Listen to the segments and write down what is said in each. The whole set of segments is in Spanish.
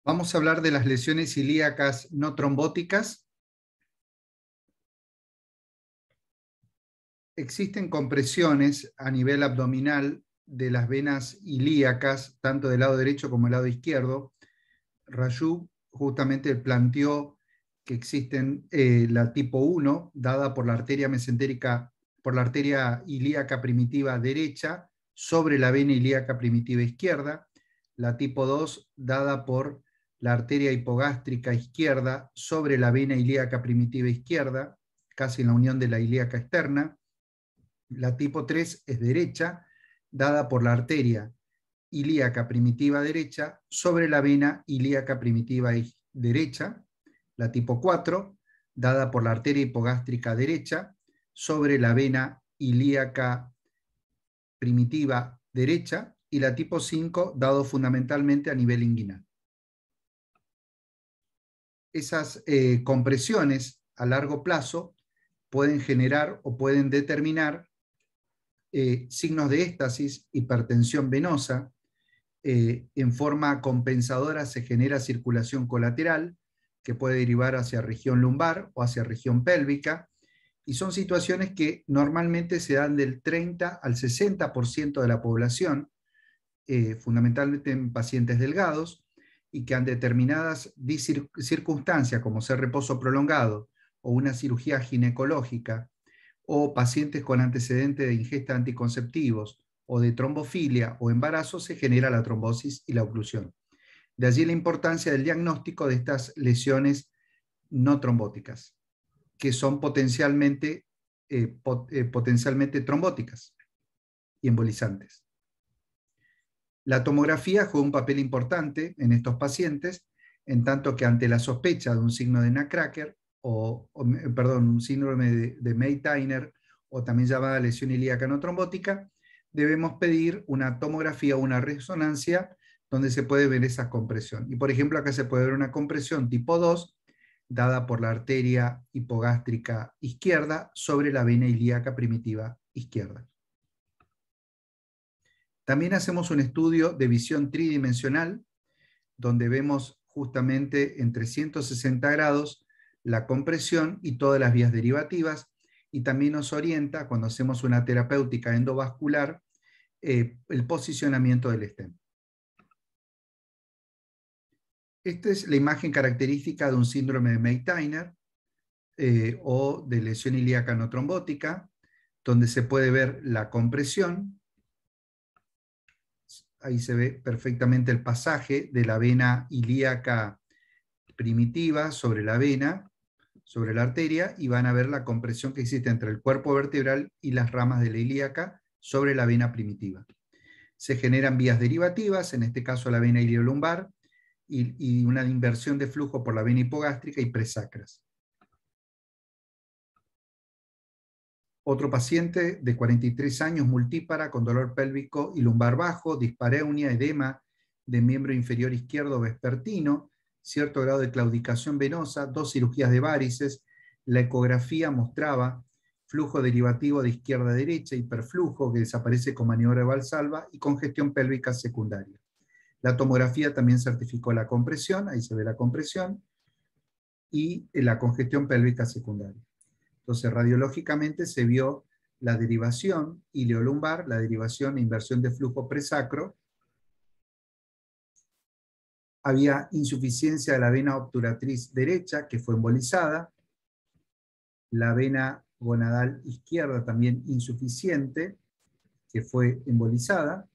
Vamos a hablar de las lesiones ilíacas no trombóticas. Existen compresiones a nivel abdominal de las venas ilíacas, tanto del lado derecho como del lado izquierdo. Raju justamente planteó que existen la tipo 1, dada por la arteria mesentérica, por la arteria ilíaca primitiva derecha, sobre la vena ilíaca primitiva izquierda. La tipo 2, dada por la arteria hipogástrica izquierda, sobre la vena ilíaca primitiva izquierda, casi en la unión de la ilíaca externa. La tipo 3 es derecha, dada por la arteria ilíaca primitiva derecha sobre la vena ilíaca primitiva derecha. La tipo 4, dada por la arteria hipogástrica derecha sobre la vena ilíaca primitiva derecha. Y la tipo 5, dado fundamentalmente a nivel inguinal. Esas compresiones a largo plazo pueden generar o pueden determinar signos de éstasis, hipertensión venosa. En forma compensadora se genera circulación colateral que puede derivar hacia región lumbar o hacia región pélvica, y son situaciones que normalmente se dan del 30 al 60% de la población, fundamentalmente en pacientes delgados, y que ante determinadas circunstancias, como ser reposo prolongado o una cirugía ginecológica, o pacientes con antecedente de ingesta de anticonceptivos o de trombofilia o embarazo, se genera la trombosis y la oclusión. De allí la importancia del diagnóstico de estas lesiones no trombóticas, que son potencialmente trombóticas y embolizantes. La tomografía juega un papel importante en estos pacientes, en tanto que ante la sospecha de un signo de Nutcracker, un síndrome de May-Tyner, o también llamada lesión ilíaca no trombótica, debemos pedir una tomografía o una resonancia donde se puede ver esa compresión. Y por ejemplo, acá se puede ver una compresión tipo 2, dada por la arteria hipogástrica izquierda sobre la vena ilíaca primitiva izquierda. También hacemos un estudio de visión tridimensional, donde vemos justamente en 360 grados la compresión y todas las vías derivativas, y también nos orienta, cuando hacemos una terapéutica endovascular, el posicionamiento del stent. Esta es la imagen característica de un síndrome de May-Tyner o de lesión ilíaca no trombótica, donde se puede ver la compresión. Ahí se ve perfectamente el pasaje de la vena ilíaca primitiva sobre la vena, sobre la arteria, y van a ver la compresión que existe entre el cuerpo vertebral y las ramas de la ilíaca sobre la vena primitiva. Se generan vías derivativas, en este caso la vena iliolumbar, y una inversión de flujo por la vena hipogástrica y presacras. Otro paciente de 43 años, multípara, con dolor pélvico y lumbar bajo, dispareunia, edema de miembro inferior izquierdo vespertino, cierto grado de claudicación venosa, 2 cirugías de varices. La ecografía mostraba flujo derivativo de izquierda a derecha, hiperflujo que desaparece con maniobra de Valsalva y congestión pélvica secundaria. La tomografía también certificó la compresión, ahí se ve la compresión, y la congestión pélvica secundaria. Entonces, radiológicamente se vio la derivación ileolumbar, la derivación e inversión de flujo presacro. Había insuficiencia de la vena obturatriz derecha, que fue embolizada. La vena gonadal izquierda también insuficiente, que fue embolizada.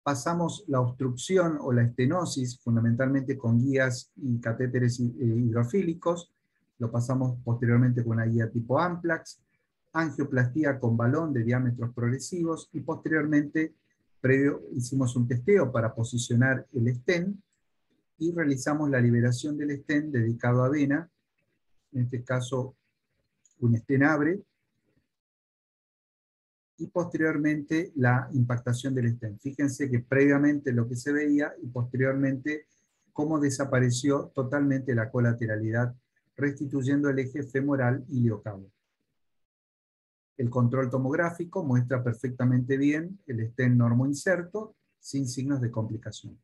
Pasamos la obstrucción o la estenosis, fundamentalmente con guías y catéteres hidrofílicos. Lo pasamos posteriormente con una guía tipo Amplax, angioplastía con balón de diámetros progresivos, y posteriormente hicimos un testeo para posicionar el stent y realizamos la liberación del stent dedicado a vena, en este caso un stent abre, y posteriormente la impactación del stent. Fíjense que previamente lo que se veía y posteriormente cómo desapareció totalmente la colateralidad, restituyendo el eje femoral iliocavo. El control tomográfico muestra perfectamente bien el stent normoinserto sin signos de complicación.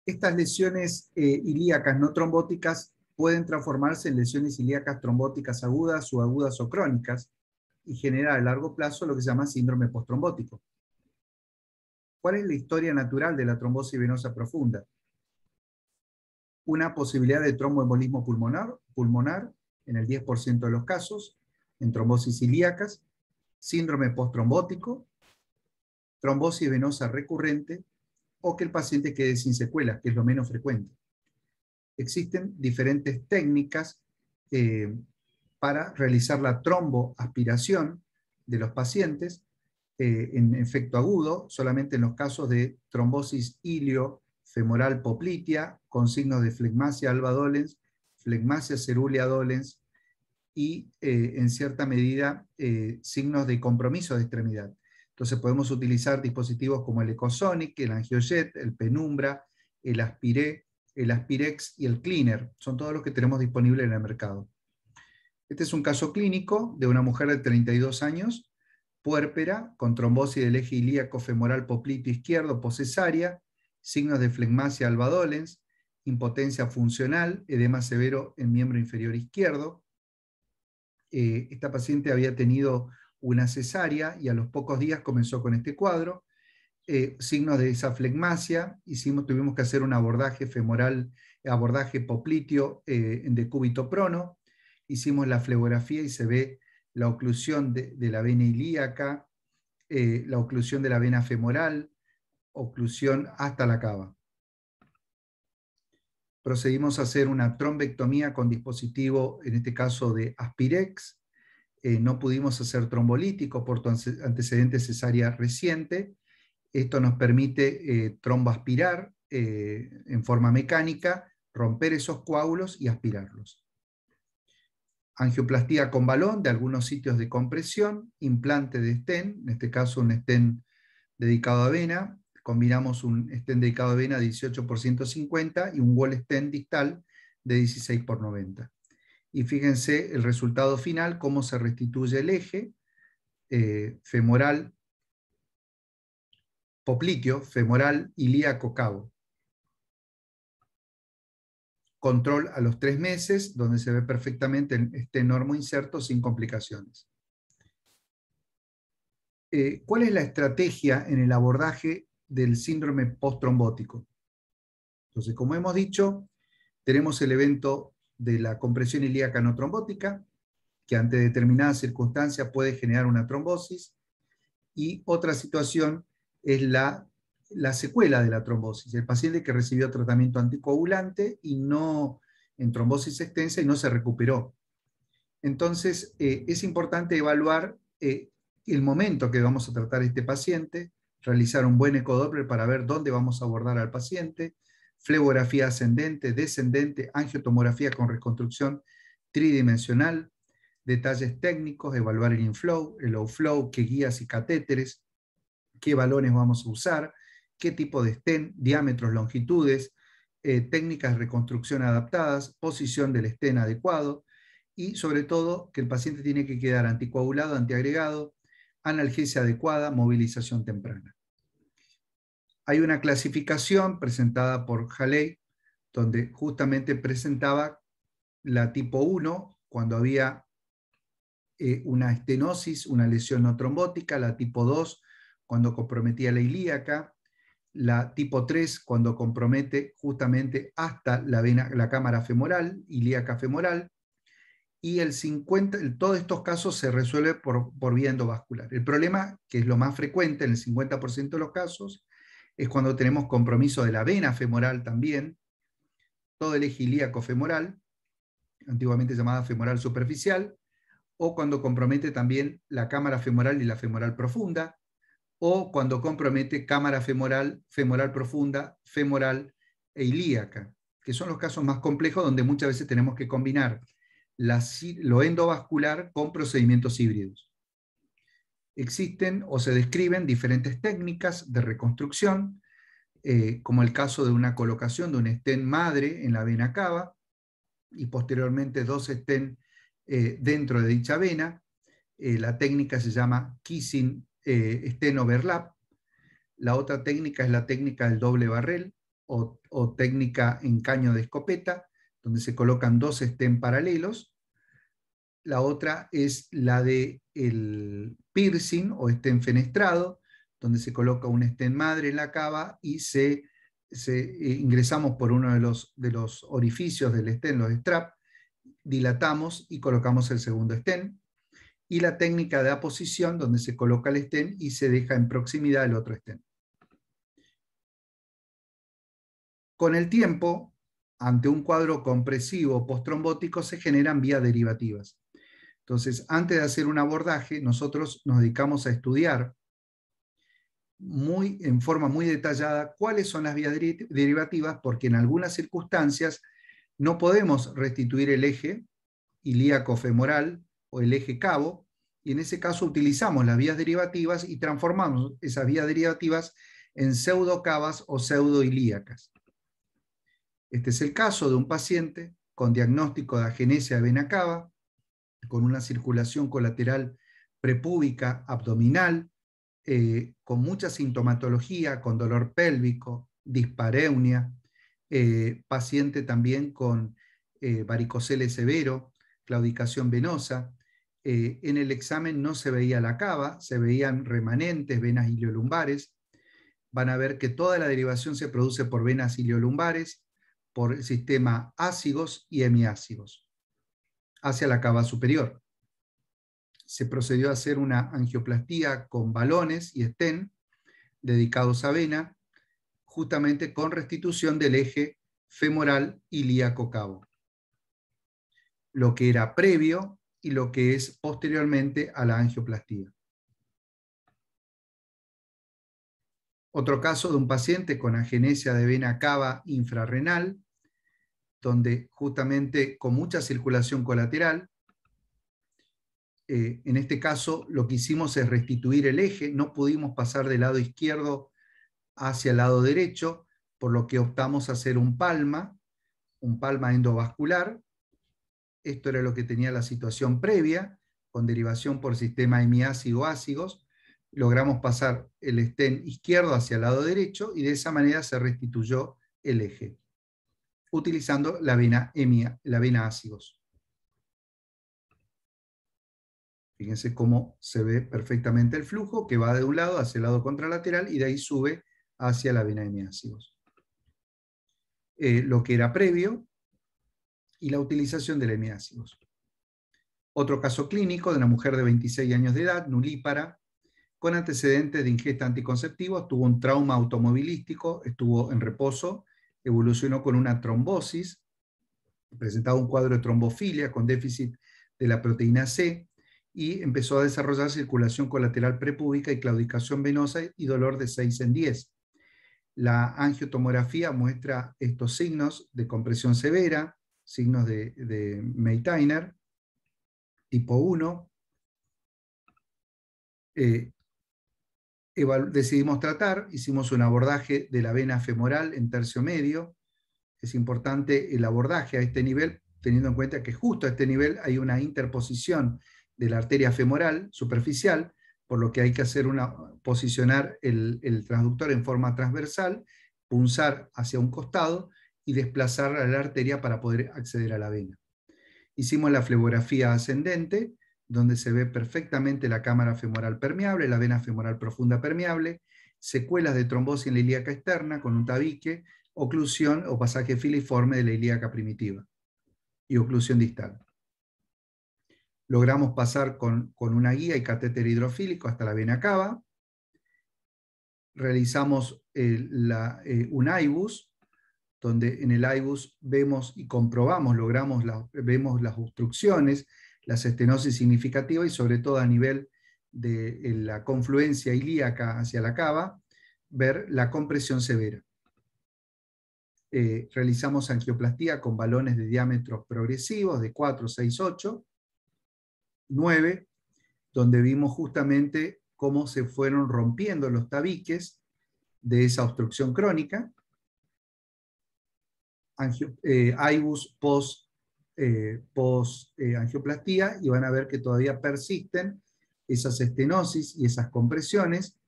Estas lesiones ilíacas no trombóticas pueden transformarse en lesiones ilíacas trombóticas agudas, subagudas o crónicas y generar a largo plazo lo que se llama síndrome postrombótico. ¿Cuál es la historia natural de la trombosis venosa profunda? Una posibilidad de tromboembolismo pulmonar en el 10% de los casos, en trombosis ilíacas, síndrome postrombótico, trombosis venosa recurrente o que el paciente quede sin secuelas, que es lo menos frecuente. Existen diferentes técnicas para realizar la tromboaspiración de los pacientes en efecto agudo, solamente en los casos de trombosis ilio-femoral poplitea, con signos de flegmasia alba dolens, flegmasia cerulea dolens y en cierta medida signos de compromiso de extremidad. Entonces podemos utilizar dispositivos como el Ecosonic, el Angiojet, el Penumbra, el Aspiré, el Aspirex y el Cleaner. Son todos los que tenemos disponibles en el mercado. Este es un caso clínico de una mujer de 32 años, puérpera, con trombosis del eje ilíaco femoral popliteo izquierdo poscesárea, signos de flegmasia alba dolens, impotencia funcional, edema severo en miembro inferior izquierdo. Esta paciente había tenido una cesárea y a los pocos días comenzó con este cuadro. Signos de esa flegmasia, tuvimos que hacer un abordaje femoral, abordaje popliteo en decúbito prono, hicimos la flebografía y se ve la oclusión de la vena ilíaca, la oclusión de la vena femoral, oclusión hasta la cava. Procedimos a hacer una trombectomía con dispositivo, en este caso de Aspirex. No pudimos hacer trombolítico por antecedente cesárea reciente. Esto nos permite tromboaspirar en forma mecánica, romper esos coágulos y aspirarlos. Angioplastía con balón de algunos sitios de compresión, implante de stent, en este caso un stent dedicado a vena, combinamos un stent dedicado a vena 18 por 150 y un wall stent distal de 16 por 90. Y fíjense el resultado final, cómo se restituye el eje femoral popliteo, femoral ilíaco cavo. Control a los 3 meses, donde se ve perfectamente este normo inserto sin complicaciones. ¿Cuál es la estrategia en el abordaje del síndrome postrombótico? Entonces, como hemos dicho, tenemos el evento de la compresión ilíaca no trombótica, que ante determinadas circunstancias puede generar una trombosis, y otra situación es la secuela de la trombosis, el paciente que recibió tratamiento anticoagulante y no en trombosis extensa y no se recuperó. Entonces, es importante evaluar el momento que vamos a tratar a este paciente, realizar un buen ecodoppler para ver dónde vamos a abordar al paciente, flebografía ascendente, descendente, angiotomografía con reconstrucción tridimensional, detalles técnicos, evaluar el inflow, el outflow, qué guías y catéteres, qué balones vamos a usar, qué tipo de stent, diámetros, longitudes, técnicas de reconstrucción adaptadas, posición del stent adecuado y sobre todo que el paciente tiene que quedar anticoagulado, antiagregado, analgesia adecuada, movilización temprana. Hay una clasificación presentada por Haley donde justamente presentaba la tipo 1 cuando había una estenosis, una lesión no trombótica, la tipo 2 cuando comprometía la ilíaca, la tipo 3 cuando compromete justamente hasta la cámara femoral, ilíaca femoral, y todos estos casos se resuelve por vía endovascular. El problema, que es lo más frecuente en el 50% de los casos, es cuando tenemos compromiso de la vena femoral también, todo el eje ilíaco femoral, antiguamente llamada femoral superficial, o cuando compromete también la cámara femoral y la femoral profunda, o cuando compromete cámara femoral, femoral profunda, femoral e ilíaca, que son los casos más complejos donde muchas veces tenemos que combinar lo endovascular con procedimientos híbridos. Existen o se describen diferentes técnicas de reconstrucción, como el caso de una colocación de un stent madre en la vena cava y posteriormente 2 stent dentro de dicha vena. La técnica se llama kissing stent overlap. La otra técnica es la técnica del doble barrel, o técnica en caño de escopeta, donde se colocan 2 stents paralelos. La otra es la de el piercing o stent fenestrado, donde se coloca un stent madre en la cava y ingresamos por uno de los orificios del stent, los strap, dilatamos y colocamos el segundo stent. Y la técnica de aposición, donde se coloca el stent y se deja en proximidad el otro stent. Con el tiempo, ante un cuadro compresivo postrombótico, se generan vías derivativas. Entonces, antes de hacer un abordaje, nosotros nos dedicamos a estudiar en forma muy detallada cuáles son las vías derivativas, porque en algunas circunstancias no podemos restituir el eje ilíaco-femoral o el eje cabo, y en ese caso utilizamos las vías derivativas y transformamos esas vías derivativas en pseudocavas o pseudoilíacas. Este es el caso de un paciente con diagnóstico de agenesia de vena cava, con una circulación colateral prepúbica abdominal, con mucha sintomatología, con dolor pélvico, dispareunia, paciente también con varicocele severo, claudicación venosa. En el examen no se veía la cava, se veían remanentes, venas iliolumbares. Van a ver que toda la derivación se produce por venas iliolumbares, por el sistema ácigos y hemiácigos, hacia la cava superior. Se procedió a hacer una angioplastía con balones y stent dedicados a vena, justamente con restitución del eje femoral ilíaco cavo, lo que era previo y lo que es posteriormente a la angioplastía. Otro caso de un paciente con agenesia de vena cava infrarrenal, donde justamente con mucha circulación colateral, en este caso lo que hicimos es restituir el eje, no pudimos pasar del lado izquierdo hacia el lado derecho, por lo que optamos a hacer un palma endovascular. Esto era lo que tenía la situación previa, con derivación por sistema hemiácigo-ácigos. Logramos pasar el stent izquierdo hacia el lado derecho y de esa manera se restituyó el eje, utilizando la vena ácigos. Fíjense cómo se ve perfectamente el flujo que va de un lado hacia el lado contralateral y de ahí sube hacia la vena hemiácigos. Lo que era previo y la utilización del hemiácigos. Otro caso clínico de una mujer de 26 años de edad, nulípara, con antecedentes de ingesta anticonceptivos, tuvo un trauma automovilístico, estuvo en reposo, evolucionó con una trombosis, presentaba un cuadro de trombofilia con déficit de la proteína C, y empezó a desarrollar circulación colateral prepúbica y claudicación venosa y dolor de 6 en 10. La angiotomografía muestra estos signos de compresión severa, signos de Meitner, tipo 1. Decidimos tratar, hicimos un abordaje de la vena femoral en tercio medio. Es importante el abordaje a este nivel, teniendo en cuenta que justo a este nivel hay una interposición de la arteria femoral superficial, por lo que hay que posicionar el transductor en forma transversal, punzar hacia un costado y desplazar a la arteria para poder acceder a la vena. Hicimos la flebografía ascendente, donde se ve perfectamente la cámara femoral permeable, la vena femoral profunda permeable, secuelas de trombosis en la ilíaca externa con un tabique, oclusión o pasaje filiforme de la ilíaca primitiva y oclusión distal. Logramos pasar con una guía y catéter hidrofílico hasta la vena cava. Realizamos un IBUS, donde en el IBUS vemos y comprobamos, vemos las obstrucciones, las estenosis significativas y sobre todo a nivel de la confluencia ilíaca hacia la cava, ver la compresión severa. Realizamos angioplastía con balones de diámetros progresivos de 4, 6, 8, 9, donde vimos justamente cómo se fueron rompiendo los tabiques de esa obstrucción crónica. IBUS post angioplastía, y van a ver que todavía persisten esas estenosis y esas compresiones,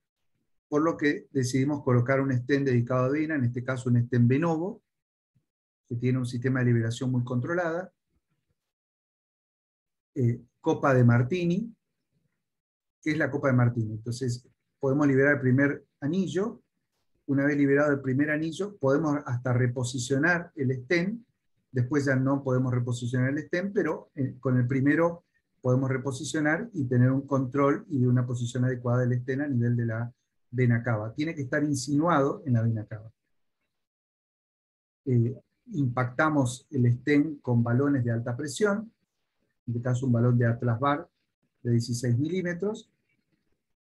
por lo que decidimos colocar un stent dedicado a vena, en este caso un stent Venovo, que tiene un sistema de liberación muy controlada, copa de Martini. ¿Qué es la copa de Martini? Entonces, podemos liberar el primer anillo. Una vez liberado el primer anillo, podemos hasta reposicionar el stent. Después ya no podemos reposicionar el stent, pero con el primero podemos reposicionar y tener un control y una posición adecuada del stent a nivel de la vena cava. Tiene que estar insinuado en la vena cava. Impactamos el stent con balones de alta presión, en este caso un balón de Atlas Bar de 16 milímetros,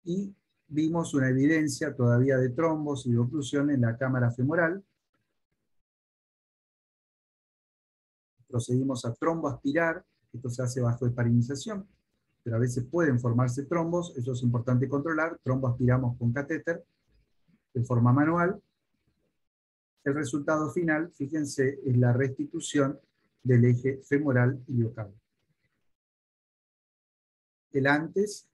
y vimos una evidencia todavía de trombos y de oclusión en la cámara femoral. Procedimos a tromboaspirar, esto se hace bajo heparinización, pero a veces pueden formarse trombos, eso es importante controlar. Tromboaspiramos con catéter de forma manual. El resultado final, fíjense, es la restitución del eje femoral iliocavo. El antes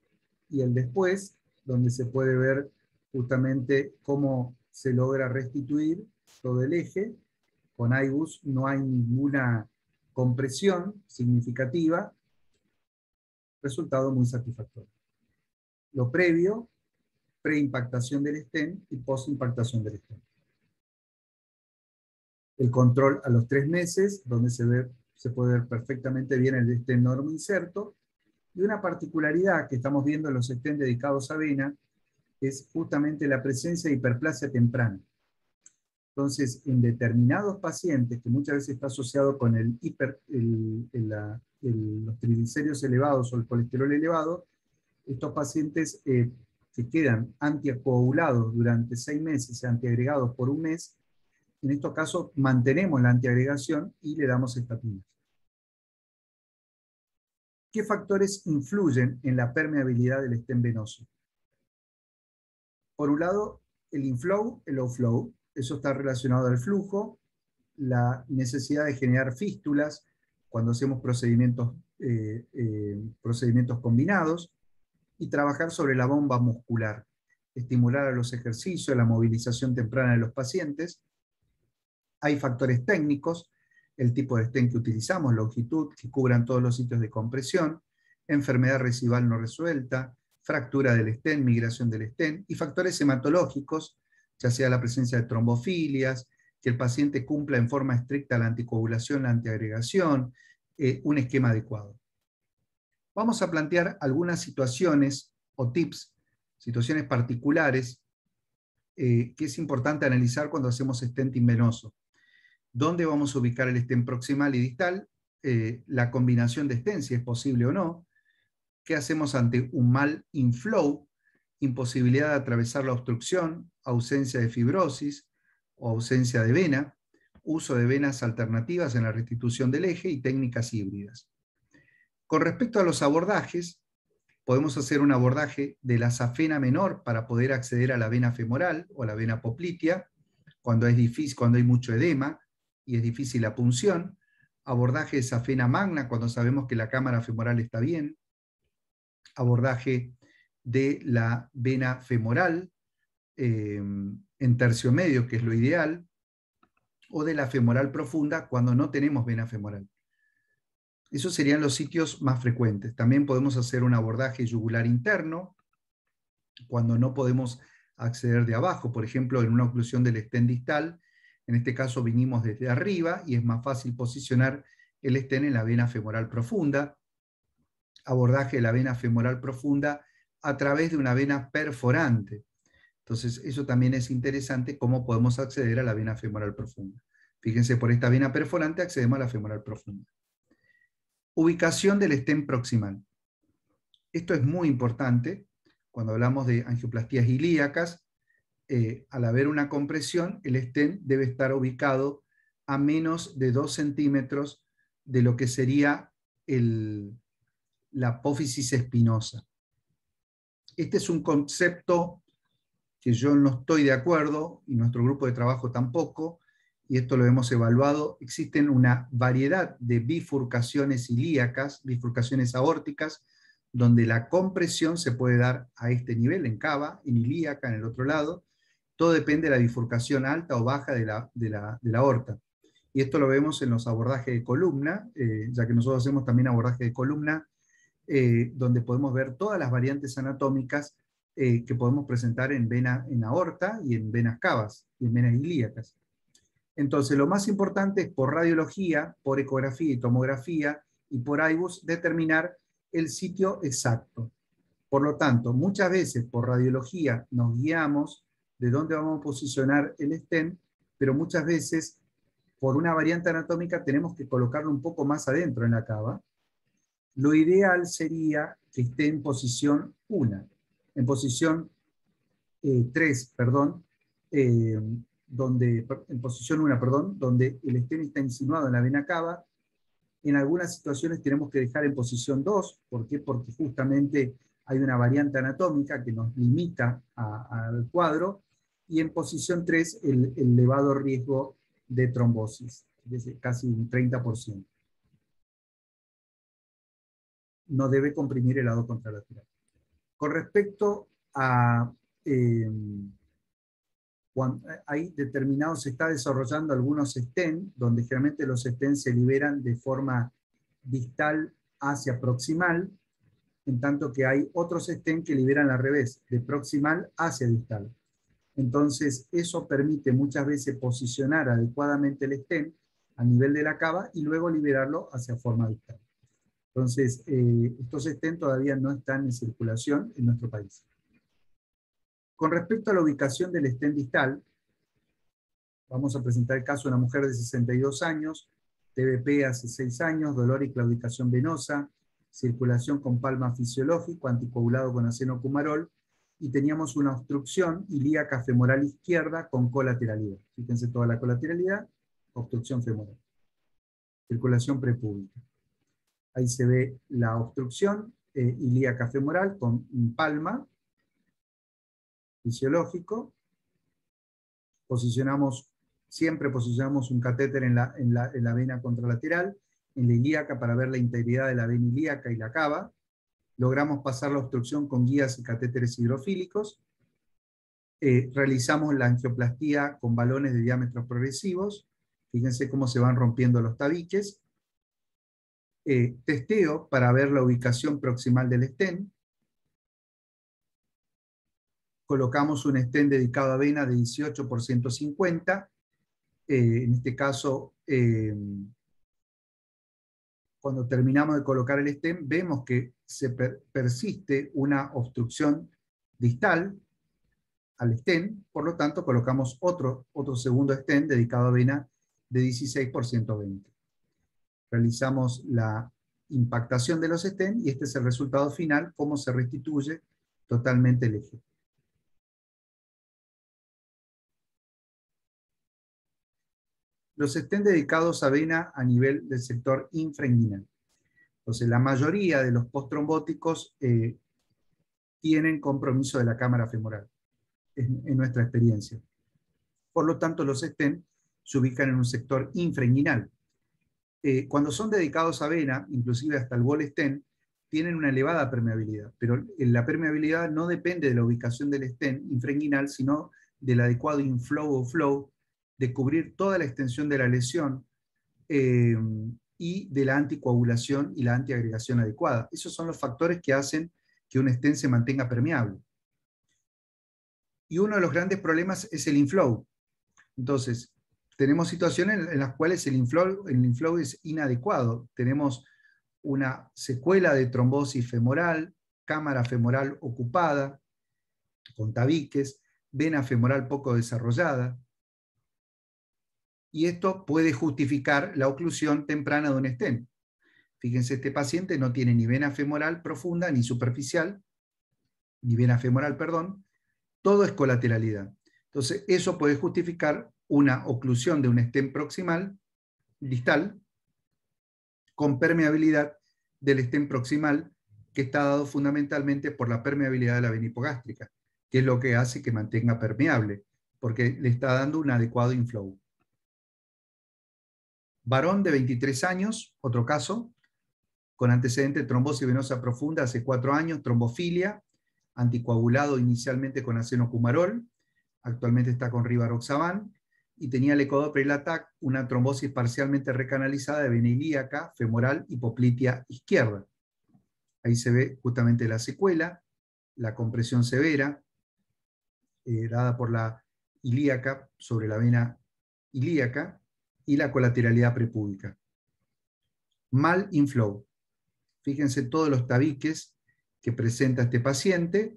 y el después, donde se puede ver justamente cómo se logra restituir todo el eje. Con IBUS no hay ninguna compresión significativa, resultado muy satisfactorio. Lo previo, preimpactación del stent y postimpactación del stent. El control a los 3 meses, donde se puede ver perfectamente bien el stent normo inserto. Y una particularidad que estamos viendo en los stents dedicados a vena es justamente la presencia de hiperplasia temprana. Entonces, en determinados pacientes, que muchas veces está asociado con los triglicéridos elevados o el colesterol elevado, estos pacientes que quedan anticoagulados durante 6 meses, antiagregados por 1 mes, en estos casos mantenemos la antiagregación y le damos estatinas. ¿Qué factores influyen en la permeabilidad del stent venoso? Por un lado, el inflow, el outflow. Eso está relacionado al flujo, la necesidad de generar fístulas cuando hacemos procedimientos combinados, y trabajar sobre la bomba muscular, estimular a los ejercicios, la movilización temprana de los pacientes. Hay factores técnicos, el tipo de stent que utilizamos, longitud, que cubran todos los sitios de compresión, enfermedad residual no resuelta, fractura del stent, migración del stent, y factores hematológicos, ya sea la presencia de trombofilias, que el paciente cumpla en forma estricta la anticoagulación, la antiagregación, un esquema adecuado. Vamos a plantear algunas situaciones o tips, situaciones particulares, que es importante analizar cuando hacemos stenting venoso. ¿Dónde vamos a ubicar el stent proximal y distal? La combinación de stents, si es posible o no. ¿Qué hacemos ante un mal inflow? Imposibilidad de atravesar la obstrucción, ausencia de fibrosis o ausencia de vena, uso de venas alternativas en la restitución del eje y técnicas híbridas. Con respecto a los abordajes, podemos hacer un abordaje de la safena menor para poder acceder a la vena femoral o la vena poplitea, cuando es difícil, cuando hay mucho edema y es difícil la punción. Abordaje de safena magna cuando sabemos que la cámara femoral está bien. Abordaje de la vena femoral en tercio medio, que es lo ideal, o de la femoral profunda cuando no tenemos vena femoral. Esos serían los sitios más frecuentes. También podemos hacer un abordaje yugular interno cuando no podemos acceder de abajo, por ejemplo, en una oclusión del stent distal. En este caso vinimos desde arriba y es más fácil posicionar el stent en la vena femoral profunda. Abordaje de la vena femoral profunda a través de una vena perforante. Entonces, eso también es interesante, cómo podemos acceder a la vena femoral profunda. Fíjense, por esta vena perforante accedemos a la femoral profunda. Ubicación del stent proximal. Esto es muy importante cuando hablamos de angioplastías ilíacas. Al haber una compresión, el stent debe estar ubicado a menos de 2 centímetros de lo que sería la apófisis espinosa. Este es un concepto que yo no estoy de acuerdo, y nuestro grupo de trabajo tampoco, y esto lo hemos evaluado. Existen una variedad de bifurcaciones ilíacas, bifurcaciones aórticas, donde la compresión se puede dar a este nivel, en cava, en ilíaca, en el otro lado. Todo depende de la bifurcación alta o baja de la aorta. Y esto lo vemos en los abordajes de columna, ya que nosotros hacemos también abordaje de columna, donde podemos ver todas las variantes anatómicas que podemos presentar en aorta y en venas cavas y en venas ilíacas. Entonces, lo más importante es por radiología, por ecografía y tomografía y por IBUS determinar el sitio exacto. Por lo tanto, muchas veces por radiología nos guiamos de dónde vamos a posicionar el stent, pero muchas veces por una variante anatómica tenemos que colocarlo un poco más adentro en la cava. Lo ideal sería que esté en posición 1, en posición 3, perdón, en posición 1, perdón, donde el stent está insinuado en la vena cava. En algunas situaciones tenemos que dejar en posición 2, ¿por qué? Porque justamente hay una variante anatómica que nos limita al cuadro, y en posición 3 el elevado riesgo de trombosis, es casi un 30%. No debe comprimir el lado contralateral. Con respecto a cuando hay determinados, se está desarrollando algunos stent, donde generalmente los stent se liberan de forma distal hacia proximal, en tanto que hay otros stent que liberan al revés, de proximal hacia distal. Entonces, eso permite muchas veces posicionar adecuadamente el stent a nivel de la cava y luego liberarlo hacia forma distal. Entonces, estos stent todavía no están en circulación en nuestro país. Con respecto a la ubicación del stent distal, vamos a presentar el caso de una mujer de 62 años, TBP hace 6 años, dolor y claudicación venosa, circulación con palma fisiológico, anticoagulado con acenocumarol, y teníamos una obstrucción ilíaca femoral izquierda con colateralidad. Fíjense toda la colateralidad, obstrucción femoral. Circulación prepúbica. Ahí se ve la obstrucción ilíaca femoral con un palma fisiológico. Siempre posicionamos un catéter en la vena contralateral, en la ilíaca, para ver la integridad de la vena ilíaca y la cava. Logramos pasar la obstrucción con guías y catéteres hidrofílicos. Realizamos la angioplastía con balones de diámetros progresivos. Fíjense cómo se van rompiendo los tabiques. Testeo para ver la ubicación proximal del stent. Colocamos un stent dedicado a vena de 18 por 150. En este caso, cuando terminamos de colocar el stent, vemos que persiste una obstrucción distal al stent, por lo tanto colocamos otro segundo stent dedicado a vena de 16 por 120. Realizamos la impactación de los stents y este es el resultado final, cómo se restituye totalmente el eje. Los stents dedicados a vena a nivel del sector infrainguinal. Entonces, la mayoría de los postrombóticos tienen compromiso de la cámara femoral, en nuestra experiencia. Por lo tanto, los stents se ubican en un sector infrainguinal. Cuando son dedicados a vena, inclusive hasta el ball stent, tienen una elevada permeabilidad, pero la permeabilidad no depende de la ubicación del stent infrainguinal, sino del adecuado inflow o flow, de cubrir toda la extensión de la lesión y de la anticoagulación y la antiagregación adecuada. Esos son los factores que hacen que un stent se mantenga permeable. Y uno de los grandes problemas es el inflow. Entonces, tenemos situaciones en las cuales el inflow es inadecuado. Tenemos una secuela de trombosis femoral, cámara femoral ocupada, con tabiques, vena femoral poco desarrollada. Y esto puede justificar la oclusión temprana de un stent. Fíjense, este paciente no tiene ni vena femoral profunda, ni superficial, ni vena femoral, perdón, todo es colateralidad. Entonces, eso puede justificar una oclusión de un stent proximal, distal, con permeabilidad del stent proximal, que está dado fundamentalmente por la permeabilidad de la vena hipogástrica, que es lo que hace que mantenga permeable, porque le está dando un adecuado inflow. Varón de 23 años, otro caso, con antecedente de trombosis venosa profunda hace 4 años, trombofilia, anticoagulado inicialmente con acenocumarol, actualmente está con rivaroxaban, y tenía el ecodoppler y la TAC, una trombosis parcialmente recanalizada de vena ilíaca, femoral, hipoplitia izquierda. Ahí se ve justamente la secuela, la compresión severa, dada por la ilíaca sobre la vena ilíaca, y la colateralidad prepúbica. Mal inflow. Fíjense todos los tabiques que presenta este paciente,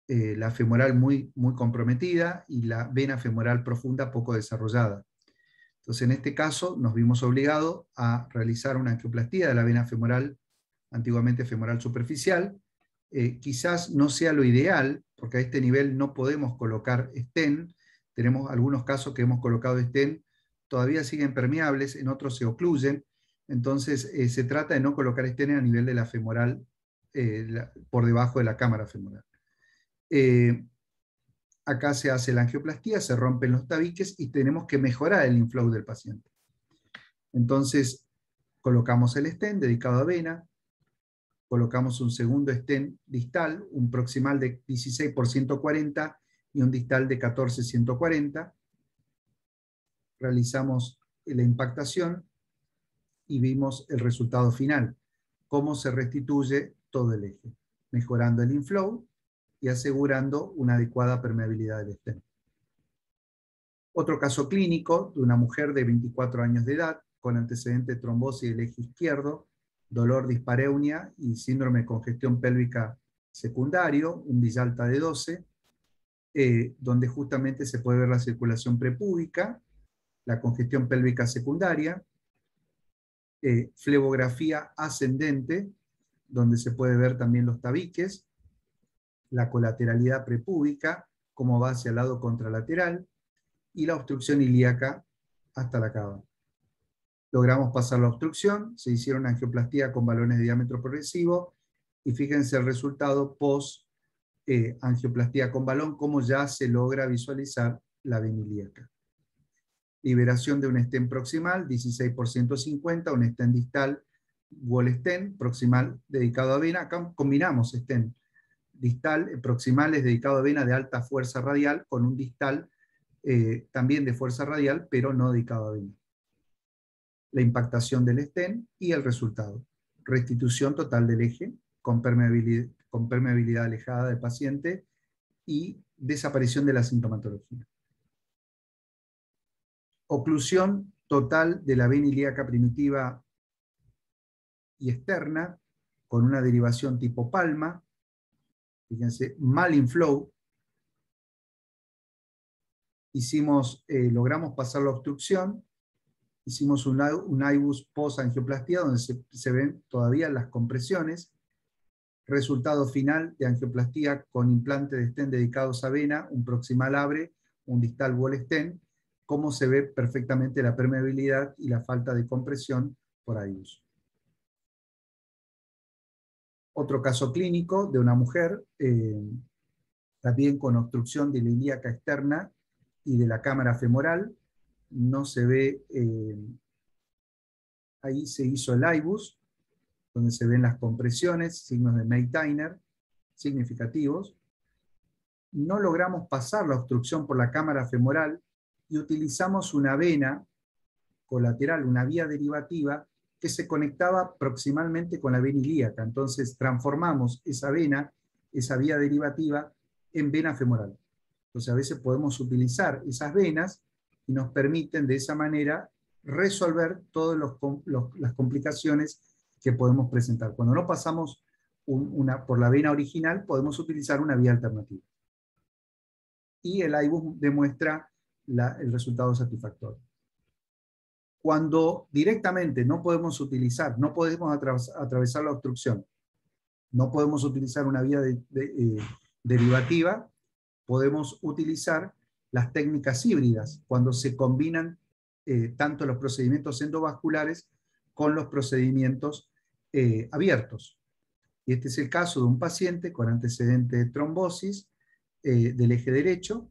la femoral muy comprometida y la vena femoral profunda poco desarrollada. Entonces, en este caso, nos vimos obligados a realizar una angioplastía de la vena femoral, antiguamente femoral superficial. Quizás no sea lo ideal, porque a este nivel no podemos colocar stent. Tenemos algunos casos que hemos colocado stent, todavía siguen permeables, en otros se ocluyen. Entonces, se trata de no colocar stent a nivel de la femoral, por debajo de la cámara femoral. Acá se hace la angioplastía, se rompen los tabiques y tenemos que mejorar el inflow del paciente. Entonces, colocamos el stent dedicado a vena, colocamos un segundo stent distal, un proximal de 16 por 140 y un distal de 14-140. Realizamos la impactación y vimos el resultado final, cómo se restituye todo el eje, mejorando el inflow y asegurando una adecuada permeabilidad del stent. Otro caso clínico de una mujer de 24 años de edad con antecedente de trombosis del eje izquierdo, dolor, dispareunia y síndrome de congestión pélvica secundario, un Villalta de 12, donde justamente se puede ver la circulación prepúbica, la congestión pélvica secundaria, flebografía ascendente, donde se puede ver también los tabiques, la colateralidad prepúbica, como va hacia el lado contralateral, y la obstrucción ilíaca hasta la cava. Logramos pasar la obstrucción, se hicieron angioplastía con balones de diámetro progresivo, y fíjense el resultado post angioplastía con balón, cómo ya se logra visualizar la vena ilíaca. Liberación de un stent proximal, 16 por 150, un stent distal, wall stent, proximal dedicado a vena. Acá combinamos stent distal, proximales dedicado a vena de alta fuerza radial, con un distal también de fuerza radial, pero no dedicado a vena. La impactación del stent y el resultado. Restitución total del eje, con permeabilidad alejada del paciente y desaparición de la sintomatología. Oclusión total de la vena ilíaca primitiva y externa, con una derivación tipo palma. Fíjense, mal inflow. Logramos pasar la obstrucción, hicimos un IBUS post-angioplastía, donde se ven todavía las compresiones. Resultado final de angioplastía con implante de stent dedicados a vena, un proximal abre, un distal wall stent, cómo se ve perfectamente la permeabilidad y la falta de compresión por IBUS. Otro caso clínico de una mujer, también con obstrucción de la ilíaca externa y de la cámara femoral. No se ve, ahí se hizo el IBUS, donde se ven las compresiones, signos de Meitner significativos. No logramos pasar la obstrucción por la cámara femoral y utilizamos una vena colateral, una vía derivativa, que se conectaba proximalmente con la vena ilíaca. Entonces transformamos esa vena, esa vía derivativa, en vena femoral. Entonces a veces podemos utilizar esas venas y nos permiten de esa manera resolver todas las complicaciones que podemos presentar. Cuando no pasamos por la vena original, podemos utilizar una vía alternativa. Y el IBUS demuestra el resultado satisfactorio. Cuando directamente no podemos utilizar, no podemos atravesar la obstrucción, no podemos utilizar una vía derivativa, podemos utilizar las técnicas híbridas, cuando se combinan tanto los procedimientos endovasculares con los procedimientos abiertos. Y este es el caso de un paciente con antecedente de trombosis del eje derecho.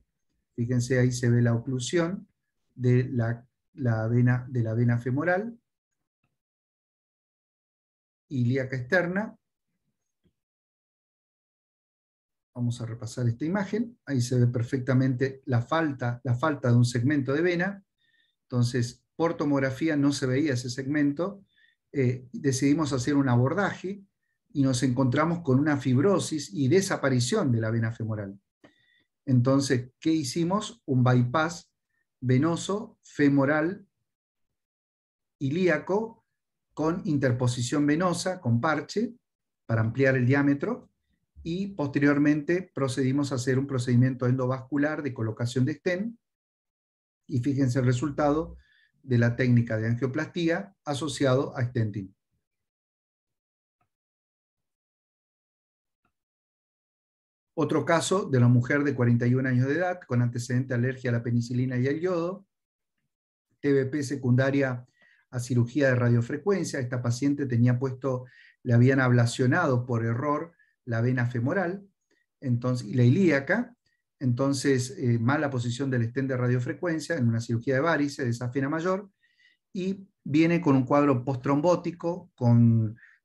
Fíjense, ahí se ve la oclusión de la vena femoral. ilíaca externa. Vamos a repasar esta imagen. Ahí se ve perfectamente la falta de un segmento de vena. Entonces, por tomografía no se veía ese segmento. Decidimos hacer un abordaje y nos encontramos con una fibrosis y desaparición de la vena femoral. Entonces, ¿qué hicimos? Un bypass venoso femoral ilíaco con interposición venosa, con parche, para ampliar el diámetro, y posteriormente procedimos a hacer un procedimiento endovascular de colocación de stent, y fíjense el resultado de la técnica de angioplastía asociado a stenting. Otro caso de una mujer de 41 años de edad con antecedente de alergia a la penicilina y al yodo, TBP secundaria a cirugía de radiofrecuencia. Esta paciente tenía puesto, le habían ablacionado por error la vena femoral y la ilíaca, entonces mala posición del stent de radiofrecuencia en una cirugía de varices, de esa vena mayor, y viene con un cuadro postrombótico,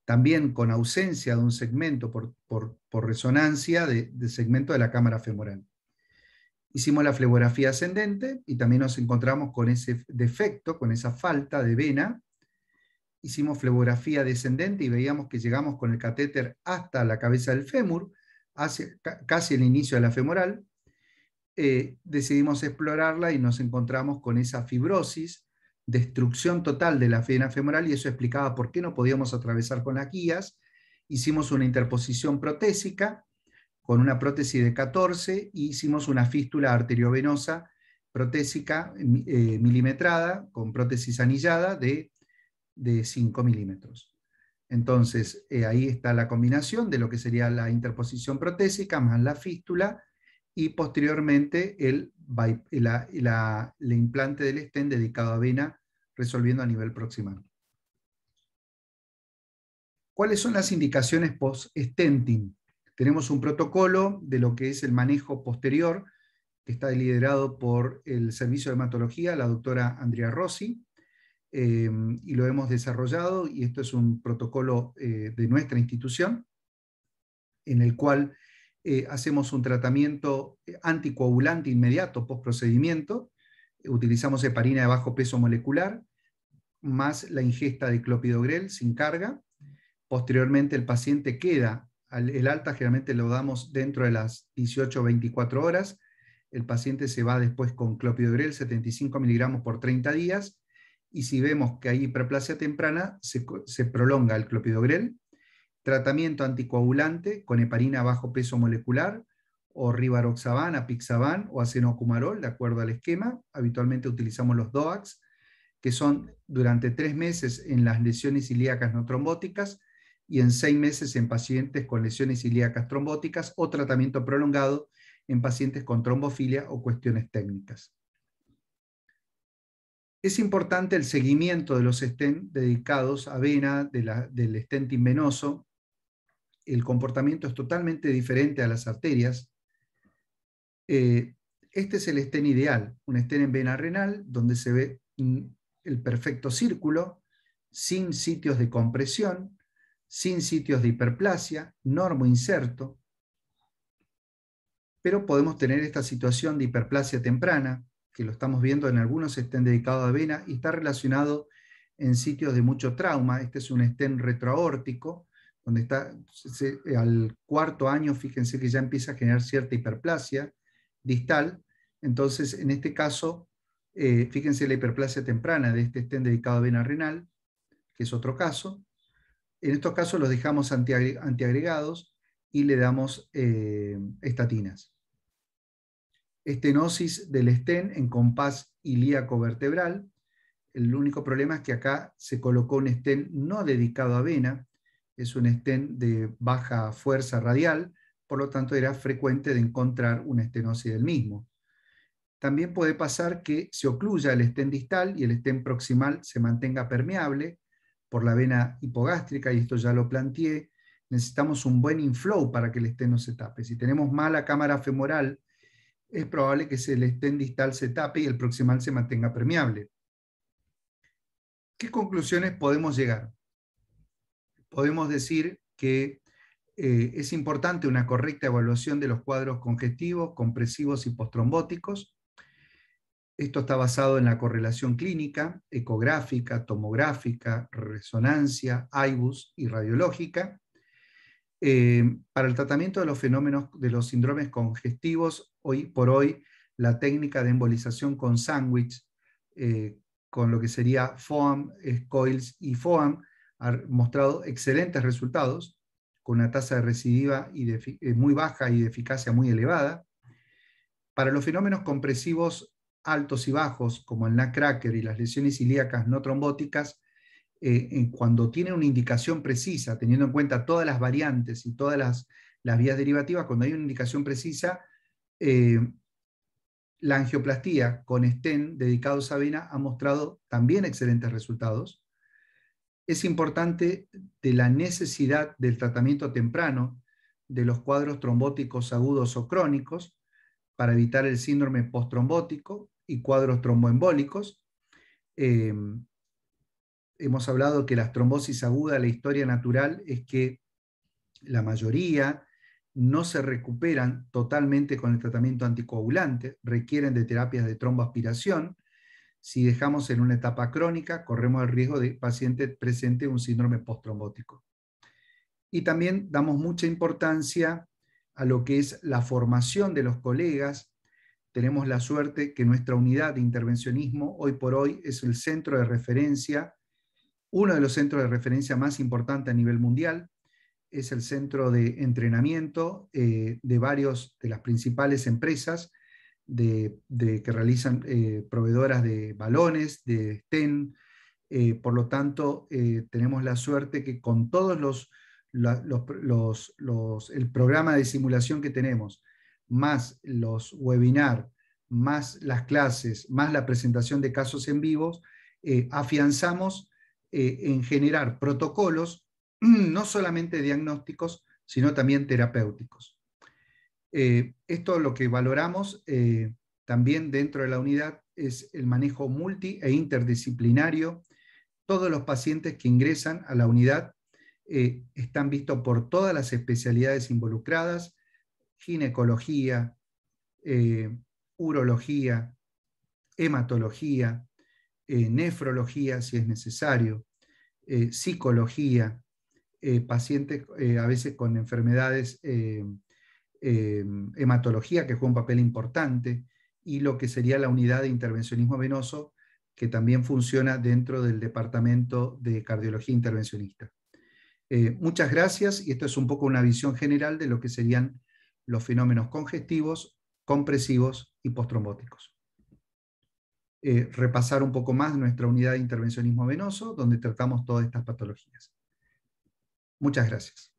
también con ausencia de un segmento por resonancia de segmento de la cámara femoral. Hicimos la flebografía ascendente y también nos encontramos con ese defecto, con esa falta de vena. Hicimos flebografía descendente y veíamos que llegamos con el catéter hasta la cabeza del fémur, casi el inicio de la femoral. Decidimos explorarla y nos encontramos con esa fibrosis, destrucción total de la vena femoral, y eso explicaba por qué no podíamos atravesar con las guías. Hicimos una interposición protésica con una prótesis de 14 y hicimos una fístula arteriovenosa protésica milimetrada con prótesis anillada de 5 milímetros. Entonces, ahí está la combinación de lo que sería la interposición protésica más la fístula, y posteriormente el implante del stent dedicado a vena, resolviendo a nivel proximal. ¿Cuáles son las indicaciones post-stenting? Tenemos un protocolo de lo que es el manejo posterior, que está liderado por el Servicio de Hematología, la doctora Andrea Rossi, y lo hemos desarrollado, y esto es un protocolo de nuestra institución, en el cual hacemos un tratamiento anticoagulante inmediato post-procedimiento. Utilizamos heparina de bajo peso molecular, más la ingesta de clopidogrel sin carga. Posteriormente el paciente queda, el alta generalmente lo damos dentro de las 18 o 24 horas, el paciente se va después con clopidogrel 75 miligramos por 30 días, y si vemos que hay hiperplasia temprana, se prolonga el clopidogrel. Tratamiento anticoagulante con heparina bajo peso molecular, o rivaroxaban, apixaban o acenocumarol, de acuerdo al esquema. Habitualmente utilizamos los DOACs, que son durante 3 meses en las lesiones ilíacas no trombóticas y en 6 meses en pacientes con lesiones ilíacas trombóticas, o tratamiento prolongado en pacientes con trombofilia o cuestiones técnicas. Es importante el seguimiento de los stent dedicados a vena, del stenting venoso. El comportamiento es totalmente diferente a las arterias. Este es el stent ideal, un stent en vena renal, donde se ve el perfecto círculo, sin sitios de compresión, sin sitios de hiperplasia, normoinserto. Pero podemos tener esta situación de hiperplasia temprana, que lo estamos viendo en algunos stent dedicados a vena, y está relacionado en sitios de mucho trauma. Este es un stent retroaórtico, donde está al 4.º año, fíjense que ya empieza a generar cierta hiperplasia distal. Entonces, en este caso, fíjense la hiperplasia temprana de este stent dedicado a vena renal, que es otro caso. En estos casos los dejamos antiagregados y le damos estatinas. Estenosis del stent en compás ilíaco vertebral. El único problema es que acá se colocó un stent no dedicado a vena, es un stent de baja fuerza radial, por lo tanto era frecuente de encontrar una estenosis del mismo. También puede pasar que se ocluya el stent distal y el stent proximal se mantenga permeable por la vena hipogástrica, y esto ya lo planteé. Necesitamos un buen inflow para que el stent no se tape. Si tenemos mala cámara femoral, es probable que el stent distal se tape y el proximal se mantenga permeable. ¿Qué conclusiones podemos llegar? podemos decir que es importante una correcta evaluación de los cuadros congestivos, compresivos y postrombóticos. Esto está basado en la correlación clínica, ecográfica, tomográfica, resonancia, IBUS y radiológica. Para el tratamiento de los fenómenos de los síndromes congestivos, hoy por hoy la técnica de embolización con sándwich, con lo que sería FOAM, SCOILS y FOAM, ha mostrado excelentes resultados, con una tasa de recidiva muy baja y de eficacia muy elevada. Para los fenómenos compresivos altos y bajos, como el nutcracker y las lesiones ilíacas no trombóticas, cuando tienen una indicación precisa, teniendo en cuenta todas las variantes y todas las vías derivativas, cuando hay una indicación precisa, la angioplastía con stent dedicados a vena ha mostrado también excelentes resultados. Es importante de la necesidad del tratamiento temprano de los cuadros trombóticos agudos o crónicos para evitar el síndrome posttrombótico y cuadros tromboembólicos. Hemos hablado que las trombosis agudas, la historia natural es que la mayoría no se recuperan totalmente con el tratamiento anticoagulante, requieren de terapias de tromboaspiración. Si dejamos en una etapa crónica, corremos el riesgo de paciente presente un síndrome posttrombótico. Y también damos mucha importancia a lo que es la formación de los colegas. Tenemos la suerte que nuestra unidad de intervencionismo hoy por hoy es el centro de referencia, uno de los centros de referencia más importantes a nivel mundial. Es el centro de entrenamiento de varios de las principales empresas que realizan proveedoras de balones, de stent. Por lo tanto, tenemos la suerte que con todos el programa de simulación que tenemos, más los webinars, más las clases, más la presentación de casos en vivos, afianzamos en generar protocolos no solamente diagnósticos, sino también terapéuticos. Esto lo que valoramos también dentro de la unidad es el manejo multi e interdisciplinario. Todos los pacientes que ingresan a la unidad están vistos por todas las especialidades involucradas: ginecología, urología, hematología, nefrología si es necesario, psicología, pacientes a veces con enfermedades, hematología, que juega un papel importante, y lo que sería la unidad de intervencionismo venoso, que también funciona dentro del departamento de cardiología intervencionista. Muchas gracias, y esto es un poco una visión general de lo que serían los fenómenos congestivos, compresivos y postrombóticos. Repasar un poco más nuestra unidad de intervencionismo venoso, donde tratamos todas estas patologías. Muchas gracias.